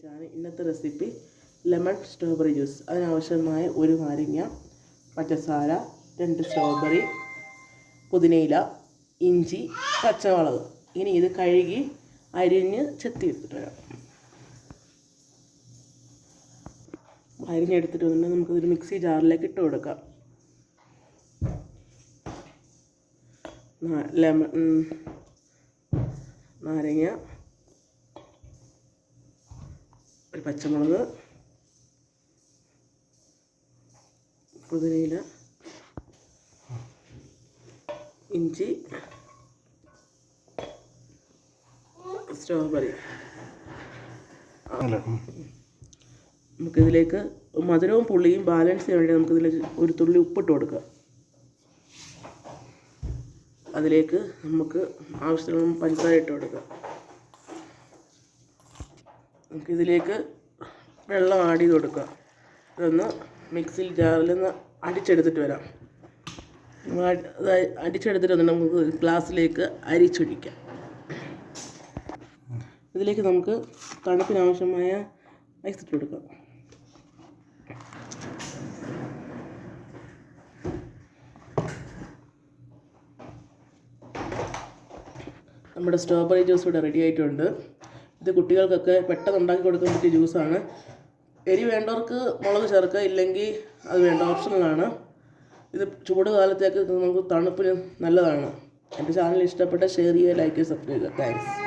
Channel. ഇന്നത്തെ recipe lemon strawberry juice. അതിനാവശ്യമായ ഒരു നാരങ്ങ, പഞ്ചസാര, 2 സ്ട്രോബെറി, പുതിനയില, ഇഞ്ചി, പച്ചമുളക്. ഇനി ഇത് കഴുകി അരിഞ്ഞ് ചെത്തിയെടുത്തിട്ട് വരാം. അരിഞ്ഞെടുത്തിട്ട് വന്നിട്ട് നമുക്കിതൊരു മിക്സി ജാറിലേക്ക് ഇട്ട് കൊടുക്കാം. നാരങ്ങ, ഒരു പച്ചമുളക്, പുതിനയില, ഇഞ്ചി, സ്ട്രോബെറി. നമുക്കിതിലേക്ക് മധുരവും പുളിയും ബാലൻസ് ചെയ്യാൻ വേണ്ടി നമുക്കിതിലേക്ക് ഒരു തുള്ളി ഉപ്പിട്ട് കൊടുക്കുക. അതിലേക്ക് നമുക്ക് ആവശ്യത്തിന് പഞ്ചസാര ഇട്ട് കൊടുക്കുക. നമുക്കിതിലേക്ക് വെള്ളം ആഡ് ചെയ്ത് കൊടുക്കുക. ഇതൊന്ന് മിക്സിയിൽ ജാറിലൊന്ന് അടിച്ചെടുത്തിട്ട് വരാം. അടിച്ചെടുത്തിട്ട് വന്നിട്ട് നമുക്ക് ഗ്ലാസ്സിലേക്ക് അരിച്ചൊഴിക്കാം. ഇതിലേക്ക് നമുക്ക് തണുപ്പിനാവശ്യമായ ഐസ് ഇട്ട് കൊടുക്കാം. നമ്മുടെ സ്ട്രോബെറി ജ്യൂസ് ഇവിടെ റെഡി ആയിട്ടുണ്ട്. ഇത് കുട്ടികൾക്കൊക്കെ പെട്ടെന്ന് ഉണ്ടാക്കി കൊടുക്കാൻ പറ്റിയ ജ്യൂസാണ്. എരി വേണ്ടവർക്ക് മുളക് ചേർക്കുക, ഇല്ലെങ്കിൽ അത് വേണ്ട, ഓപ്ഷണലാണ്. ഇത് ചൂട് കാലത്തേക്ക് നമുക്ക് തണുപ്പിന് നല്ലതാണ്. എൻ്റെ ചാനൽ ഇഷ്ടപ്പെട്ട ഷെയർ ചെയ്യുക, ലൈക്ക് ചെയ്യുക, സബ്സ്ക്രൈബ് ചെയ്യുക. താങ്ക്സ്.